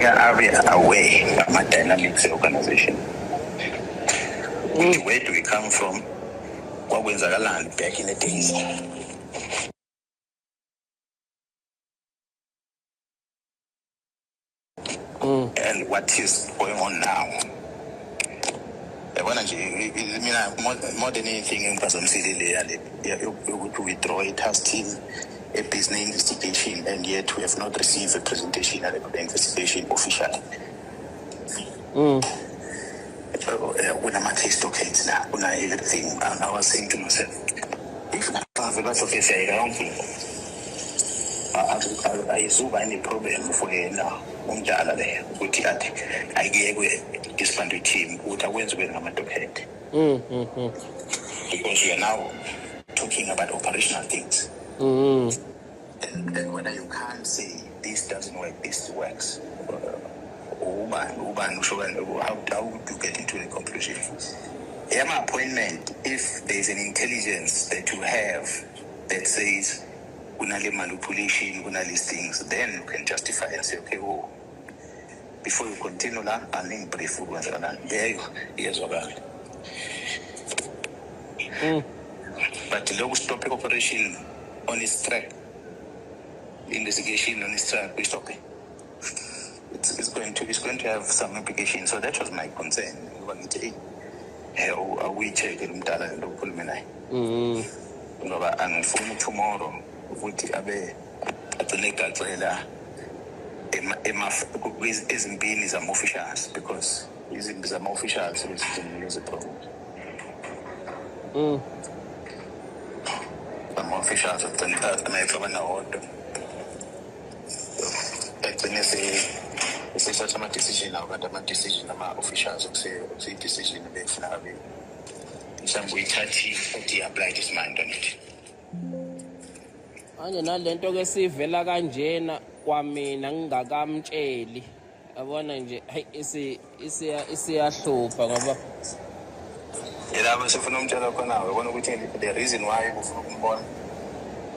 area away from my dynamics organization. Where do we come from? What was our land back in the days? And what is going on now? More than anything, in person, to withdraw a task team, a business investigation, and yet we have not received a presentation at the investigation officially. When I'm at least okay now, when I everything, I was saying to myself, if I have a lot of essay around me, I assume any problem for now. I gave this country team what I was with my head. Because we are now talking about operational things. And whether you can't say this doesn't work, this works. How would you get into the conclusion? Yeah, my appointment, if there's an intelligence that you have that says unali manipulation, these things, then you can justify and say, okay, before you continue now, I need brief food once again. Here's what But the low stop operation on its track, investigation on its track, we stop it. It's going to have some implications. So that was my concern. We check in the local menai. And for tomorrow, would abe at the legal trailer. Isn't being some officials because isn't some officials is a problem. Some officials of the order. It's such a decision now, but a decision about officials say decision about some way to apply this mind on it. Anje nalento ke sivela kanjena kwamina ngingakamtsheli yabona nje hey isiyahlupha ngoba yena sifuna umtshela khona ubona ukuthi the reason why ufuna ukumbona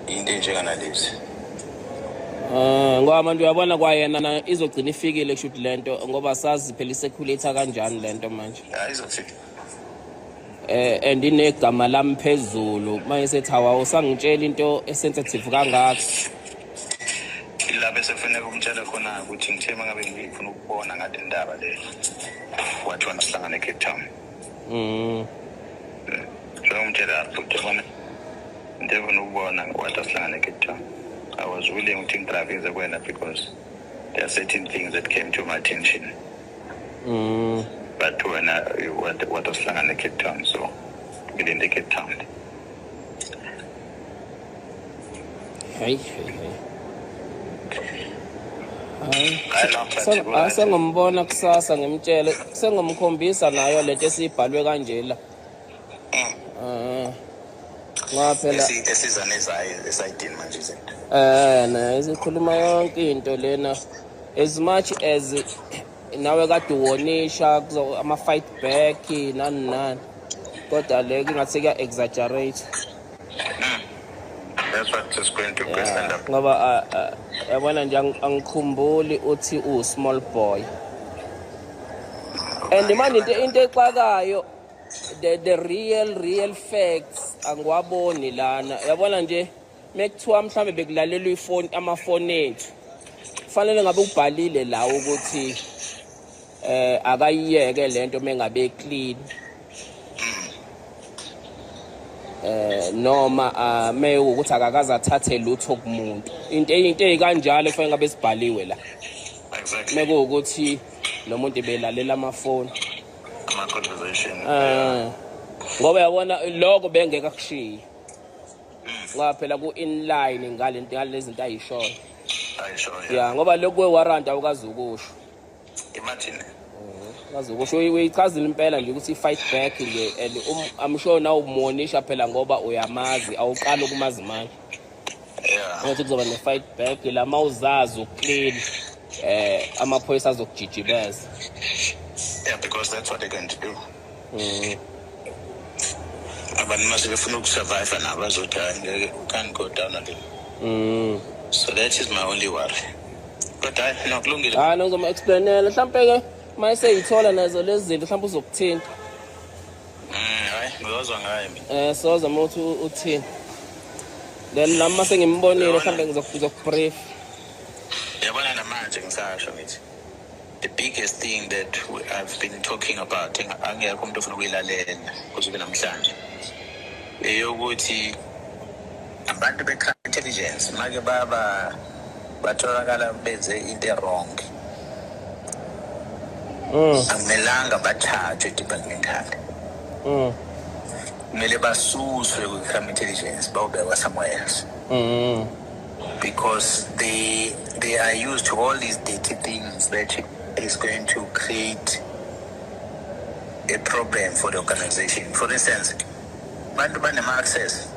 into njengana lezi ngoba manje uyabona kwayena izogcina ifikile kushuthi lento ngoba sazi phela iseculator kanjani lento manje izofika and inegama lami phezulu manje sethi awusangitshela into esensitive kangaka la bese kufanele umtshela khona ukuthi ngithe mangabe ngifuna ukubona ngale ndaba le wathi wasihlangana eCape Town so umtshela ukuthi bona ndifuna ukubona wathi wasihlangana eCape Town. I was willing to intervene because there are certain things that came to my attention. But when what was in the Cape Town, so within the Cape Town. Hey. Sengombona kusasa ngimtshele sengomkhombisa nayo lento esibhalwe kanje la. Ngaphela esizana esayidini manje izinto. Na isikhuluma yonke into lena as much as nawe kade uwonisha ama fight back nani kodwa le ngathi kuya exaggerate. That's what is going to stand up. Ngoba yabona nje angikhumbuli uthi small boy and manje into exakayo the real facts angwaboni lana yabona nje mekuthiwa mhlambe bekulalela ifoni amafoni ethu kufanele ngabe ubhalile la ukuthi akayiyeke lento mengabe clean noma ukuthi akakaza athathe lutho kumuntu into ezikanjalo kufanele ngabe sibhaliwe la exactly mekuwukuthi nomuntu ebelalela amafoni ama conversation ngoba yabona lokho bengeka kushiya ngaphela ku inline ngalezi zinto ayishoyo yeah ngoba lokwe warrant awukazi ukusho imagine ngazokusho uyichazile impela nje ukuthi fight back nje and I'm sure now umonisha phela ngoba uyamazi awuqala ukumazi manje ukuthi kuzoba ne fight back la mawuzazi uclean amaphoyisa azokujijibeza because that's what they're going to do. Abantu mase befuna ukusurvive nabazothi you can't go down again. So that is my only worry. kodwa nokulungile ngizoma explainela mhlambe ke mayise yithola nazo lezi zinto mhlambe uzokuthinta hayi ngizozwa ngayo mina soza mothi uthini then lama sengimbonile mhlambe ngizokubrief yabona namanje ngisasho ngithi the biggest thing that I've been talking about angekho umuntu ofuna ukuyilalela kuze namhlanje eyokuthi abantu be-intelligence make batholakala benze into wrong akumelanga bathathwe departmentally kumele basuswe kwi-crime intelligence bawubekwa somewhere else because they are used to all these dirty things that is going to create a problem for the organization. For instance, bantu banema-access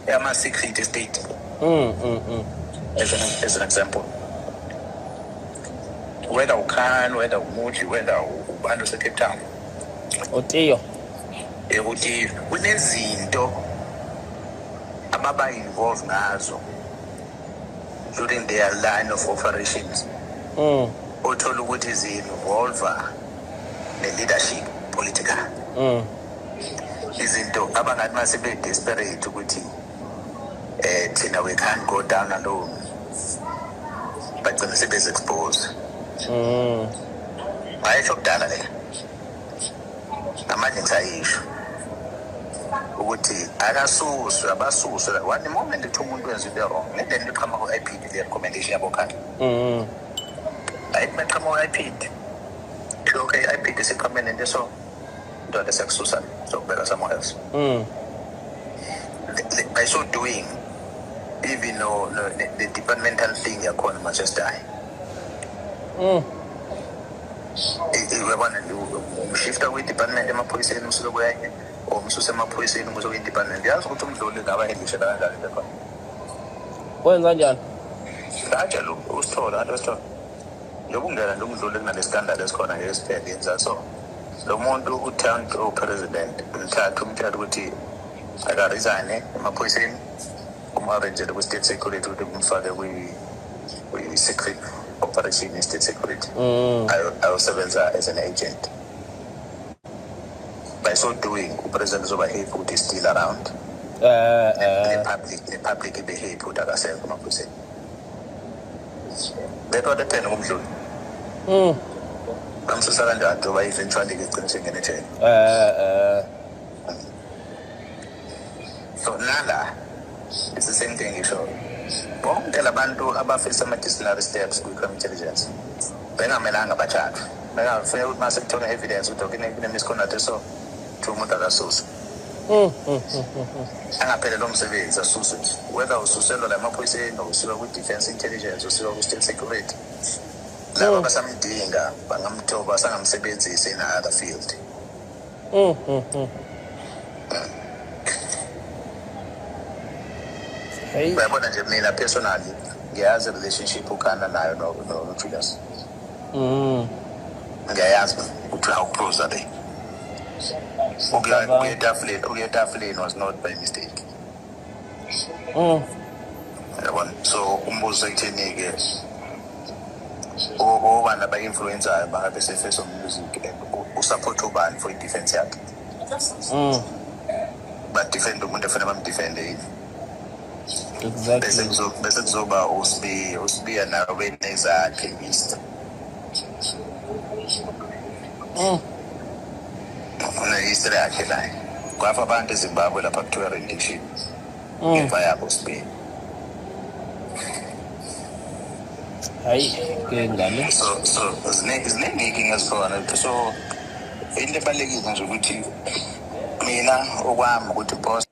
yama-secret estate as an example. Whether uKhan, whether uMuji, whether ubantu se-Cape Town. Otiyo. Ukuthi kunezinto ababa-involve ngazo during their line of operations. Othola ukuthi zi-involve ne-leadership political. Izinto abangathi mase be-desperate ukuthi thina we can't go down alone. Bagcina sebezi-expose. Ayisho kudala le. Namanje ngisayisho ukuthi akasuswe abasuswe one moment ethi umuntu wenza into wrong then liqhama ku-IPD le recommendation yabo khanda ayithi maqhama ku-IPD okay i-IPD siqhamene nto so nto sekususa sokubeka somewhere else by so doing even though the departmental thing yakhona must just die uyabona umshifta kwi-department emaphoyiseni umsuke kuyanye or umsuse emaphoyiseni umuze kwi-department yazi ukuthi umdluli ngaba hedlishela kanjani into khona wenza njani kanjalo usithola kanti usithola yokungena nje umdluli kunale standard esikhona nge-SPL yenza so lo muntu uthant upresident umthatha umthatha ukuthi akaresign emaphoyiseni umu-arrangele kwi-state security ukuthi kumfake kwi-secret operation state security ayosebenza as an agent by so doing upresident uzoba happy ukuthi is still around the public be happy ukuthi akasekho emaphoyiseni that what depend kumdluli bamsusa kanjani njengoba eventually ke gcina sengene ejele so nala it's the same thing ngisho bonke labantu abafisa ama-disciplinary steps kwi-crime intelligence bengamelanga bathathwe bengafanele ukuthi mase kuthona evidence ukuthi kune-misconduct so kuthi umuntu akasuswe angaphele lo msebenzi asuswe nje whether ususelwa la emaphoyiseni or usuka kwi-defense intelligence usuka kwi-state security laba basamdinga bangamthoba sangamsebenzisi in another field uyabona nje mina personally ngiyazi relationship ukhanda nayo no-Julius ngiyayazi ukuthi how close are they ukuya etafuleni was not by mistake yabona so umbuzo ekutheni-ke obani aba-influenzayo bangabe se-face of music and usupport ubani for i-defense yakhe badefende umuntu efanele bamdefende yini bese kuzoba usibiya nawe benezakhe east une-history yakhe naye kwafa abantu eZimbabwe lapha kuthiwa rendition ngemva yabo usibiya hayi ke ngane so ziningi inkinga ezikhona so into ebalulekile nje ukuthi mina okwami ukuthi boss